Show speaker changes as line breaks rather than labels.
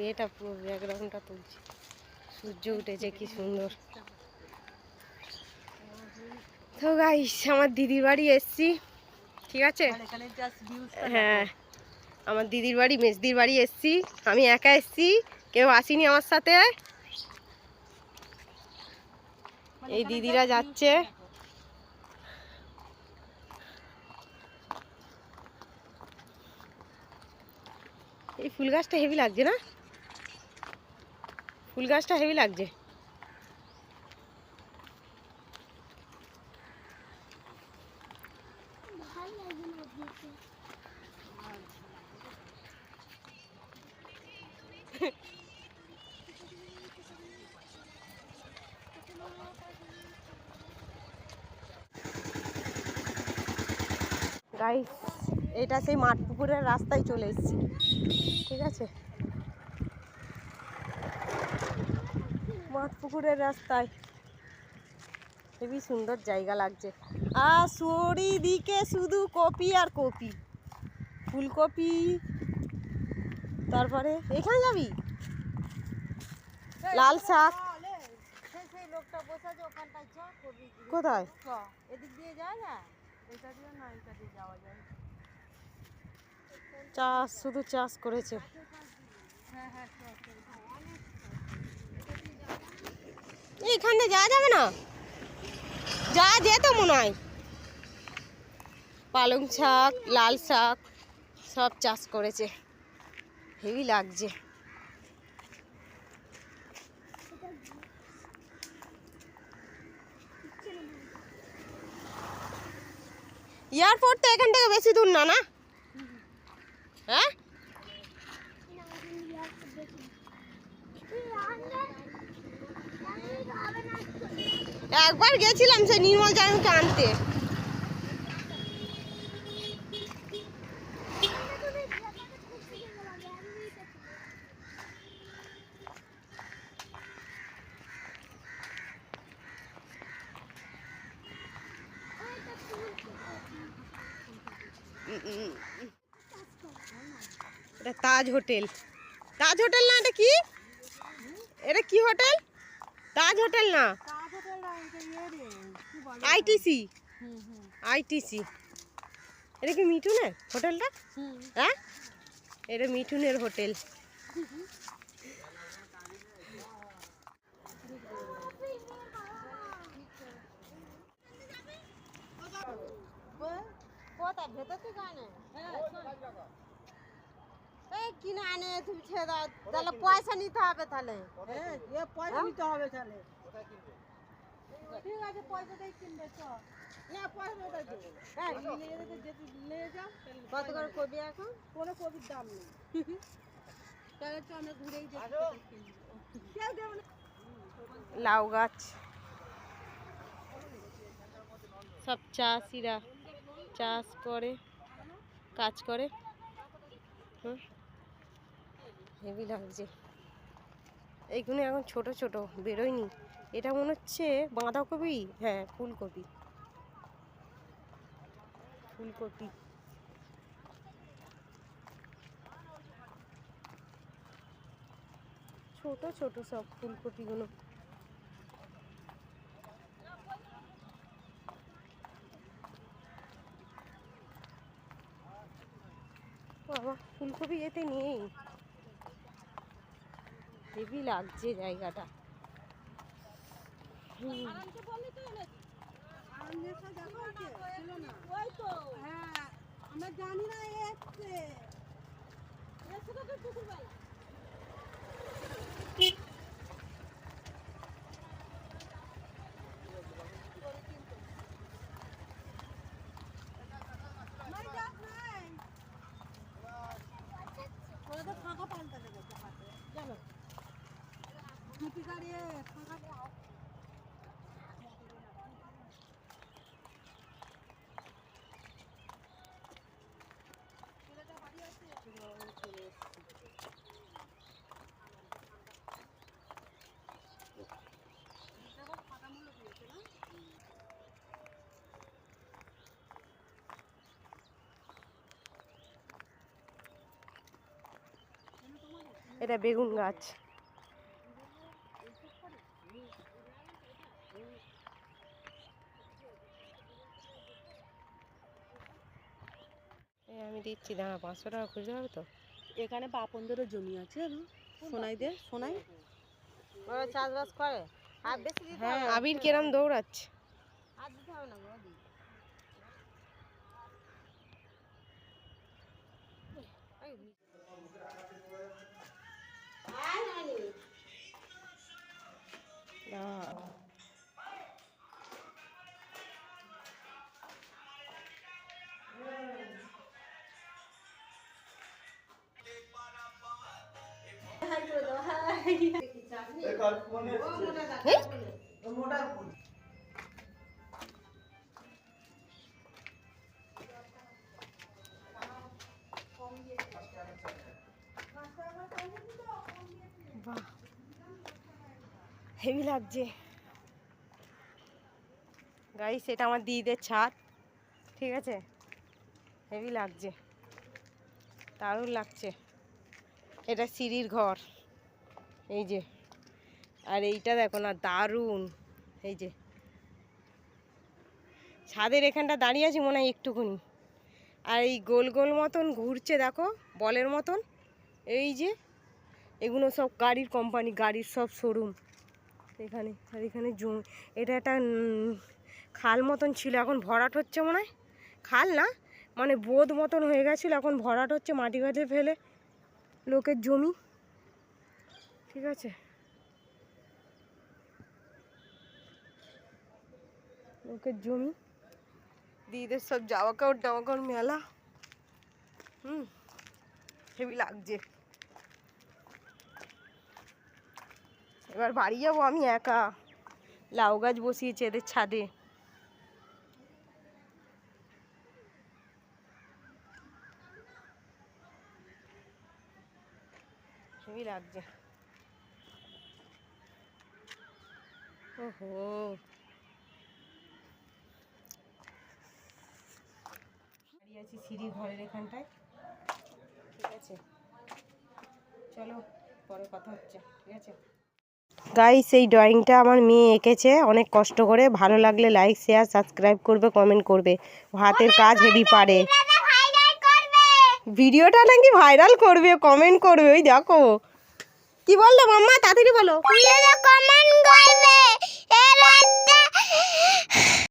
এটা পুরো ব্যাকগ্রাউন্ডটা তুলছি। সূর্য উঠেছে কি সুন্দর। তো গাইস আমার দিদির বাড়ি এসছি, ঠিক আছে? হ্যাঁ, আমার দিদির বাড়ি মেজদির বাড়ি এসছি। আমি একা এসছি, কেউ আসেনি আমার সাথে। এই দিদিরা যাচ্ছে। এই ফুল গাছটা হেভি লাগছে না? ফুল গাছটা হেভি লাগছে। গাইস এটা সেই মাঠ পুকুরের রাস্তায় চলে এসেছি, ঠিক আছে? মাঠ পুকুরের রাস্তায় হেবি সুন্দর জায়গা লাগছে। আর চারিদিকে শুধু কপি আর কপি, ফুলকপি। তারপরে এখানে যাবি লাল শাক। কোথায়?
এদিক দিয়ে যায় না, এটা দিয়ে না, এটা দিয়ে যাওয়া যায়।
চাষ, শুধু চাষ করেছে। এখানে যাওয়া যাবে না, যা যেত মনে হয়। পালং শাক, লাল শাক সব চাষ করেছে, হেভি লাগছে। এয়ারপোর্ট তো এখান থেকে বেশি দূর না, না? হ্যাঁ, একবার গেছিলাম সে নির্মল জানুকে আনতে। এটা তাজ হোটেল। তাজ হোটেল না, এটা কি? এটা কি হোটেল? তাজ হোটেল না, আইটিসি। আইটিসি। এটা কি মিঠুনের হোটেলটা? হ্যাঁ, এটা মিঠুনের হোটেল। কিনে আনে তুমি ছেড়ে দাও, তাহলে পয়সা নিতে হবে। তাহলে
পয়সা নিতে হবে তাহলে। ঠিক আছে, পয়সা দিয়ে কিনবে তো। না, পয়সা নিয়ে যাও।
কত করে কবি এখন?
কোনো কবির দাম নেই। তাহলে তো আমরা ঘুরেই
লাউ গাছ, সব চাষিরা চাষ করে, কাজ করে। হেভি লাগছে। এইগুলো এখন ছোট ছোট বেরোয়নি। এটা মনে হচ্ছে বাঁধাকপি। হ্যাঁ, ফুলকপি। ফুলকপি ছোট ছোট সব ফুলকপিগুলো। বাবা, ফুলকপি এতে নেই। হেভি লাগছে জায়গাটা।
আমরা জানি না ফাঁকা পাল্টা দেবে জানো, ফাঁকা।
এটা বেগুন গাছ। আমি দিচ্ছি, দাঁড়া, 500 টাকা খুঁজে হবে তো।
এখানে বাপনদেরও জমি আছে, সোনাইদের, সোনাই ওরা চাষবাস করে। আর বেশি দিতে হবে না।
আবির কিরম দৌড়াচ্ছে।
আর দিতে হবে না গো।
হেভি লাগছে গাইস, এটা আমার দিদিদের ছাদ, ঠিক আছে। হেভি লাগছে, দারুণ লাগছে। এটা সিঁড়ির ঘর, এই যে। আর এইটা দেখো না, দারুণ। এই যে ছাদের এখানটা দাঁড়িয়ে আছি মনে হয় একটুকুনি। আর এই গোল গোল মতন ঘুরছে দেখো, বলের মতন। এই যে এগুলো সব গাড়ির কোম্পানি, গাড়ির সব শোরুম এখানে। আর এখানে জমি, এটা একটা খাল মতন ছিল, এখন ভরাট হচ্ছে মনে হয়। খাল না, মানে বোধ মতন হয়ে গেছিলো, এখন ভরাট হচ্ছে, মাটি ঘাটে ফেলে লোকের জমি, ঠিক আছে। লোকের জমি, দিদিদের সব জামা কাপড় মেলা। হেভি লাগছে। এবার বাড়ি যাবো আমি একা। লাউ গাছ বসিয়েছে এদের ছাদে। হেভি লাগছে। ওহো, দাঁড়িয়ে আছি সিঁড়ির ঘরের এখানটায়, ঠিক আছে। চলো পরে কথা হচ্ছে, ঠিক আছে। গাইস, এই ড্রয়িংটা আমার মেয়ে এঁকেছে অনেক কষ্ট করে। ভালো লাগলে লাইক, শেয়ার, সাবস্ক্রাইব করবে, কমেন্ট করবে। হাতের কাজ হেভি পারে। ভিডিওটা নাকি ভাইরাল করবে, কমেন্ট করবে। ওই দেখো কি বললো মাম্মা, তাড়াতাড়ি বলো। কমেন্ট করবে।